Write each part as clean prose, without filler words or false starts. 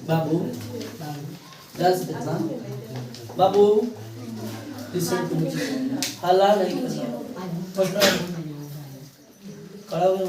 बाबू dance देखना बाबू recent हल्ला नहीं करना खड़ा हो गया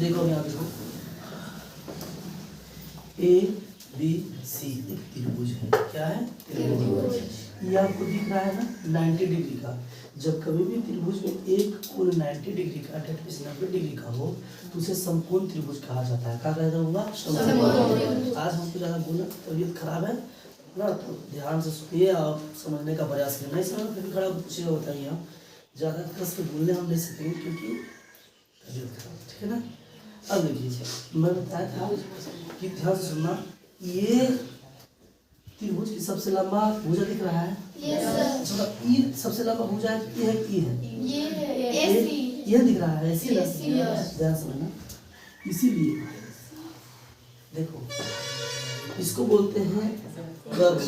देखो यहाँ देखो ए बी सी एक त्रिभुज है। क्या है? त्रिभुज। ये आपको दिख रहा है ना 90 डिग्री का। जब कभी भी त्रिभुज में एक कोण 90 डिग्री का 90 डिग्री का हो तो उसे समकोण त्रिभुज कहा जाता है। क्या कहता होगा? समकोण। आज हमको ज़्यादा बोलना तबीयत खराब है ना, तो ध्यान से सुनिए और समझने का प्रयास करें। नहीं समझ फिर खड़ा पूछिएगा बताइए। हम ज़्यादा कस के बोलने हम नहीं सकेंगे क्योंकि तबीयत खराब, ठीक है ना। अब देखिए मैं बताया था कि ध्यान से सुनना, ये त्रिभुज की सबसे लंबा भुजा दिख रहा है। ई सबसे लंबा भुजा ये है, ई है, ये दिख रहा है, ऐसी ध्यान समझना। इसीलिए देखो इसको बोलते हैं कर्व,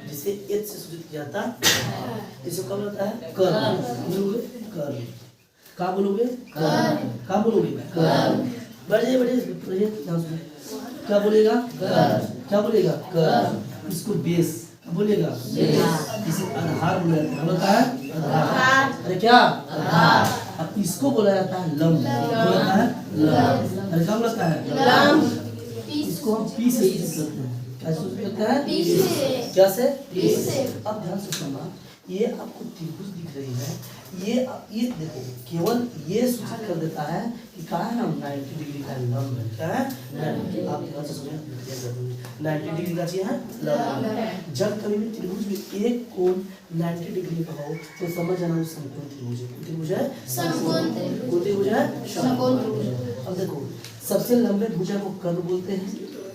जिसे एच से सूचित किया जाता है। इसको क्या बोलता है? कर्व। कर्व क्या बोलोगे? क्या बोलोगे? बढ़िए बढ़िए क्या बोलेगा? क्या बोलेगा? इसको बेस क्या बोलेगा? इसे आधार बोला जाता है। आधार। अरे क्या? अब इसको बोला जाता है लंब। बोला है लंब। अरे क्या बोलता है? लंब। इसको हम पी से सूचित करते हैं। क्या सूचित करते हैं? पी से। क्या से? पी से। अब ध्यान से सुनना, ये आपको त्रिभुज दिख रही है, ये देखो केवल ये सूचित कर देता है कि कहाँ है हम 90 डिग्री का लंब है। क्या है? आप ध्यान से सुनिए, 90 डिग्री का चीज है लंब। जब कभी भी त्रिभुज में एक कोण 90 डिग्री का हो तो समझ जाना वो समकोण त्रिभुज है। त्रिभुज है समकोण त्रिभुज है समकोण त्रिभुज। अब देखो सबसे लंबे भुजा को कर्व बोलते हैं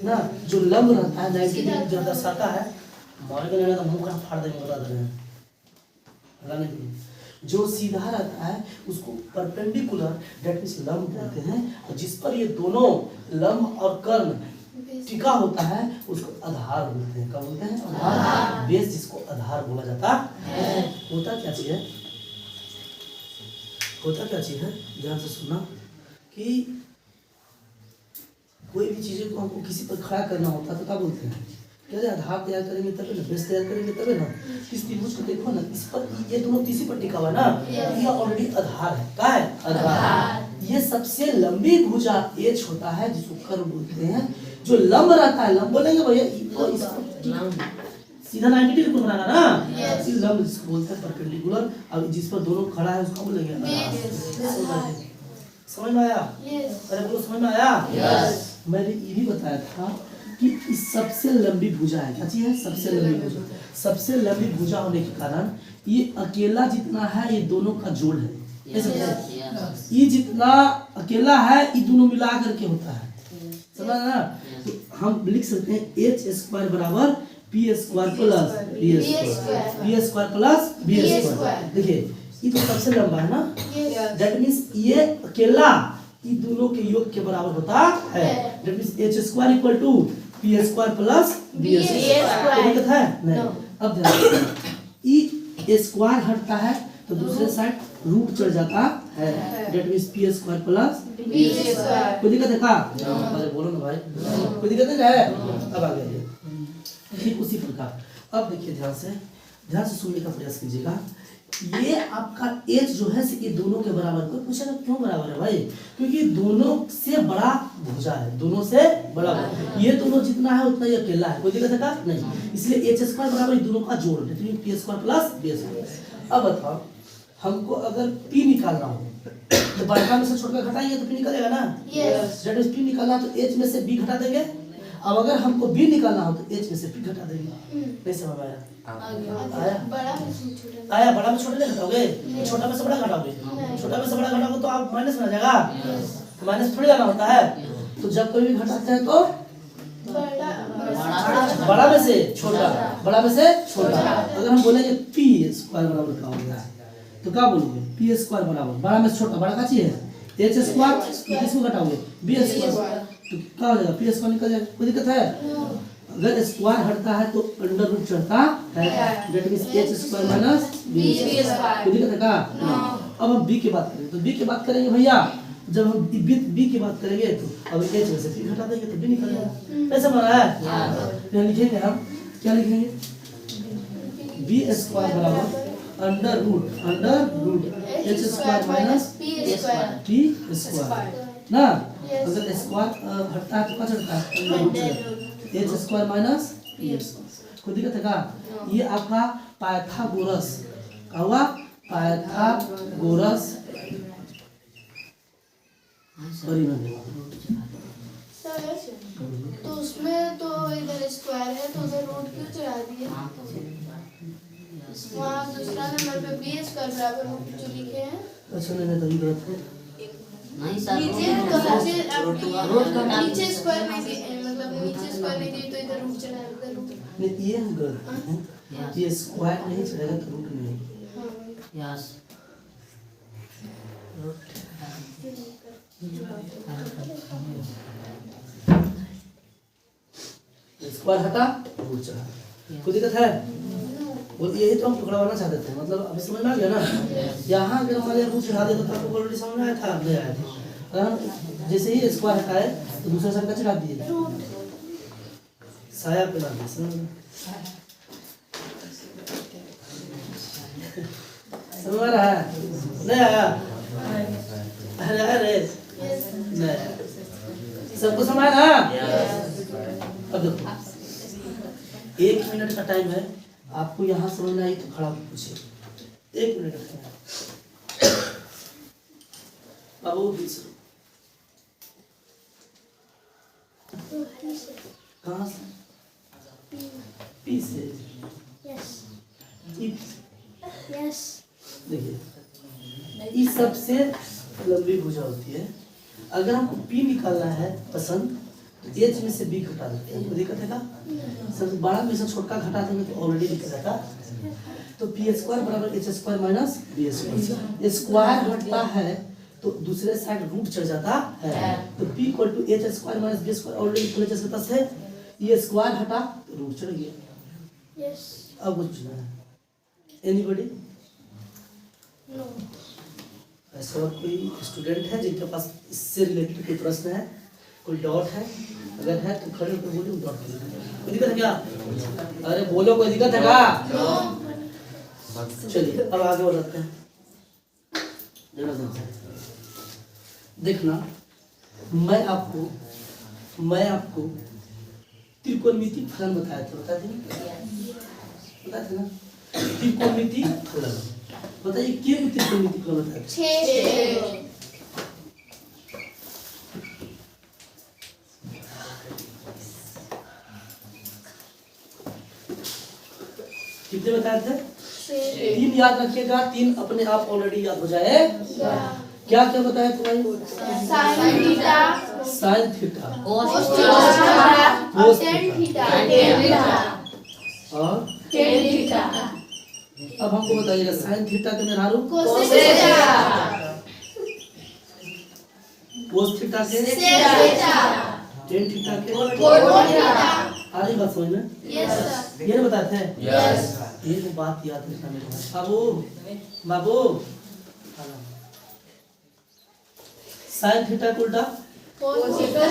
ना, जो लंब रहता है 90 डिग्री जो दर्शाता है। मारे के लेना तो मुंह का फाड़ देंगे, बता दे रहे हैं। जो सीधा रहता है उसको परपेंडिकुलर डेट मींस लंब बोलते हैं, और जिस पर ये दोनों लंब और कर्ण टिका होता है उसको आधार बोलते हैं। क्या बोलते हैं? आधार। बेस जिसको आधार बोला जाता है। होता क्या चीज है? होता क्या चीज है? ध्यान से सुनना कि कोई भी चीजें को हमको किसी पर खड़ा करना होता है तो क्या बोलते हैं? कहते आधार तैयार करेंगे तभी ना, बेस तैयार करेंगे तभी ना। इस त्रिभुज को देखो ना, इस पर ये दोनों इसी पर टिका हुआ ना, ये ऑलरेडी आधार है। क्या है? आधार। ये सबसे लंबी भुजा एच होता है जिसको कर्व बोलते हैं। जो लंब रहता है, लंब बोलेंगे भैया तो इसको सीधा 90 डिग्री को बनाना ना, इस लंब जिसको बोलते हैं परपेंडिकुलर। अब जिस पर दोनों खड़ा है उसको बोलेंगे आधार। समझ में आया? अरे बोलो समझ में आया? मैंने ये भी बताया था कि इस सबसे लंबी भुजा है। क्या चीज है? सबसे लंबी भुजा। सबसे लंबी भुजा होने के कारण ये अकेला जितना है ये दोनों का जोड़ है। ये जितना अकेला है ये दोनों मिला करके होता है। समझ ना? तो हम लिख सकते हैं एच स्क्वायर बराबर P square plus B square. P square plus B square. देखिए ये तो सबसे लंबा है ना, दैट मीन्स ये अकेला ये दोनों के योग के बराबर होता है। That means H square equal to P square plus B square. दिक्कत है? नहीं। अब ध्यान ई स्क्वायर हटता है तो दूसरे साइड रूट चढ़ जाता है। That means P square plus B square. कोई दिक्कत है का? अरे बोलो ना भाई, कोई दिक्कत है? अब आ गया। ठीक उसी प्रकार अब देखिए ध्यान से सुनने का प्रयास कीजिएगा। ये आपका एच जो है ये दोनों के बराबर। कोई पूछेगा क्यों बराबर है भाई? क्योंकि दोनों से बड़ा भुजा है, दोनों से बड़ा। ये दोनों जितना है उतना ही अकेला है। कोई दिक्कत है का? नहीं। इसलिए एच स्क्वायर बराबर दोनों का जोड़ है, तो P square plus B square. अब बताओ हमको अगर पी निकालना हो तो बड़का में से छोटा घटाएंगे तो पी निकलेगा ना। जब पी निकालना तो एच में से बी घटा देंगे। अब अगर हमको बी निकालना हो तो एच में से पी घटा देंगे। नहीं समझ आया? आया? बड़ा में छोटा नहीं घटाओगे, छोटा में से बड़ा घटाओगे। छोटा में से बड़ा घटाओगे तो आप माइनस में आ जाएगा, तो माइनस थोड़ी जाना होता है। तो जब कोई भी घटाते हैं तो बड़ा में से छोटा, बड़ा में से छोटा। अगर हम बोलेंगे पी स्क्वायर बराबर क्या होगा तो क्या बोलोगे? पी स्क्वायर बराबर बड़ा में से छोटा। बड़ा का चीज है एच स्क्वायर किसको घटाओगे बी स्क्वायर, तो क्या हो जाएगा पी स्क्वायर निकल जाएगा, कोई दिक्कत है? अगर स्क्वायर हटता है तो अंडर रूट चढ़ता है, that means H square minus B square, कोई दिक्कत है क्या? अब हम बी की बात करेंगे, तो बी की बात करेंगे भैया, जब हम बी की बात करेंगे तो अब एच में से बी घटा देंगे तो बी निकल जाएगा, ऐसा बना है। तो लिखेंगे हम क्या लिखेंगे, बी स्क्वायर बराबर under root H square minus P square ना, अगर स्क्वायर हटता है तो क्या चढ़ता है under root H square minus P square, कोई दिक्कत है क्या? ये आपका पाइथागोरस क्या हुआ, पाइथागोरस तो उसमें तो इधर स्क्वायर है तो उधर रूट क्यों चढ़ा दिए? वहाँ दूसरा नंबर पे बी स्क्वायर बराबर रूट जो लिखे हैं, अच्छा नहीं तो गलत है, नहीं सर, नीचे तो नीचे स्क्वायर नहीं दिए, मतलब नीचे स्क्वायर नहीं दिए तो इधर रूट चढ़ा है, उधर रूट। नहीं ये हम गलत हैं, ये स्क्वायर नहीं चढ़ेगा तो रूट नहीं, यस स्क्वायर हटा रूट चढ़ा, कोई दिक्कत है? वो यही तो हम पकड़वाना चाहते थे, मतलब अभी समझ में आ गया ना? यहाँ अगर हमारे रूट चढ़ा देता तो आपको ऑलरेडी समझ में आया था, ले आए थे। अगर जैसे ही स्क्वायर हटाए तो दूसरा संख्या चढ़ा दिए, साया पे ला दिए, समझ में आ रहा है? नहीं आया? अरे अरे नहीं, सबको समझ ना? अब देखो 1 मिनट का टाइम है, आपको यहाँ समझना है तो खड़ा पूछे 1 मिनट का बाबू, 20 कहाँ से? पी से। देखिए इस सबसे लंबी भुजा होती है, अगर हमको पी निकालना है पसंद तो एच में से बी घटा देते हैं, कोई दिक्कत है क्या? सबसे बड़ा में से छोटा घटा देंगे तो ऑलरेडी निकल जाता, तो पी स्क्वायर बराबर H square minus B square, square हटता है तो दूसरे साइड रूट चढ़ जाता है, तो p equal to H square minus B square already H के पास है, ये स्क्वायर हटा तो रूट चढ़ गया। अब कुछ पूछना है एनीबॉडी? ऐसा और कोई स्टूडेंट है जिनके पास इससे रिलेटेड कोई प्रश्न है, कोई डाउट है? अगर है तो खड़े होकर बोलो, डाउट कोई दिक्कत है क्या? अरे बोलो, कोई दिक्कत है क्या? चलिए अब आगे बढ़ते हैं। देखना, मैं आपको त्रिकोणमिति फलन बताया था, बताए थे ना? त्रिकोणमिति फलन बताइए, क्या त्रिकोणमिति फलन बताया था? कितने बताए थे? 3 याद रखिएगा, 3 अपने आप ऑलरेडी याद हो जाए। क्या क्या बताया तुम्हारी? Sine theta, sine theta, cos theta, कोस टेन थीटा थीटा और टेन थीटा। अब हमको बताइएगा साइन थीटा के मेहरारू, कोस थीटा, कोस थीटा के, टेन थीटा के, कोट थीटा। आगे बात समझ में? Yes sir. ये नहीं बताते हैं? एक बात याद रखना मेरे बाबू, बाबू साइन थीटा का उल्टा कोस थीटा,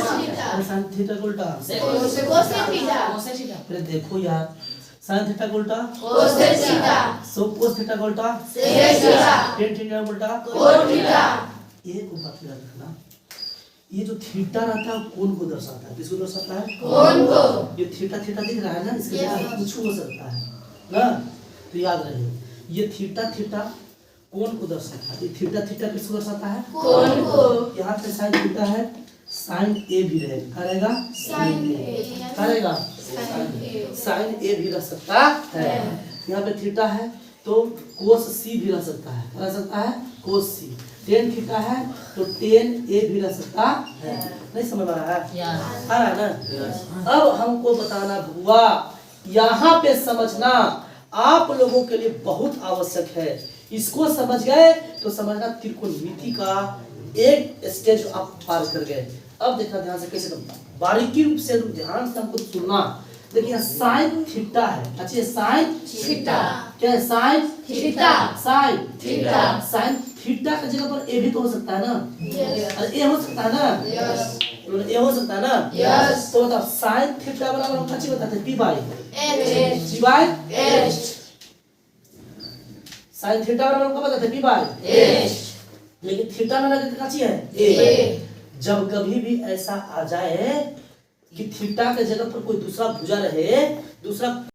साइन थीटा का उल्टा, कोस थीटा। फिर देखो यार, साइन थीटा का उल्टा कोस थीटा, सो कोस थीटा का उल्टा सेक थीटा, टेन थीटा का उल्टा कोट थीटा। एक बात याद रखना, ये जो थीटा रहता है कोण को दर्शाता है, किसको दर्शाता है? कोण को। ये थीटा थीटा दिख रहा है ना, इसके Yes. जगह कुछ हो सकता है ना, तो याद रहे ये थीटा थीटा कोण को दर्शाता है, ये थीटा थीटा किसको दर्शाता है? कोण को। यहाँ पे साइन थीटा है, साइन ए भी रहेगा, क्या रहेगा? साइन ए। क्या रहेगा? साइन ए। साइन ए भी रह सकता है। यहाँ पे थीटा है तो कोस सी भी रह सकता है, रह सकता है कोस सी। टेन थीटा है तो टेन ए भी रह सकता है। नहीं समझ आ रहा है? आ रहा है ना? अब हमको बताना भुआ, यहाँ पे समझना आप लोगों के लिए बहुत आवश्यक है। इसको समझ गए तो समझना त्रिकोणमिति का एक स्टेज आप पार कर गए। अब देखना ध्यान से कैसे, तो बारीकी रूप से ध्यान से हमको सुनना। देखिए साइन थीटा है, अच्छी साइन थीटा। क्या है, sine theta. Sine theta. Sine theta की जगह पर ए भी तो हो सकता है ना, यस अरे ए हो सकता है ना, यस ये हो सकता है ना। यस तो बताओ साइन थीटा बराबर हम कैसे बताते हैं, P by H G by h sine theta बराबर हम कब बताते हैं, पी बाई एच लेकिन थीटा में लगे काची है ए। जब कभी भी ऐसा आ जाए कि थीटा के जगह पर कोई दूसरा भुजा रहे, दूसरा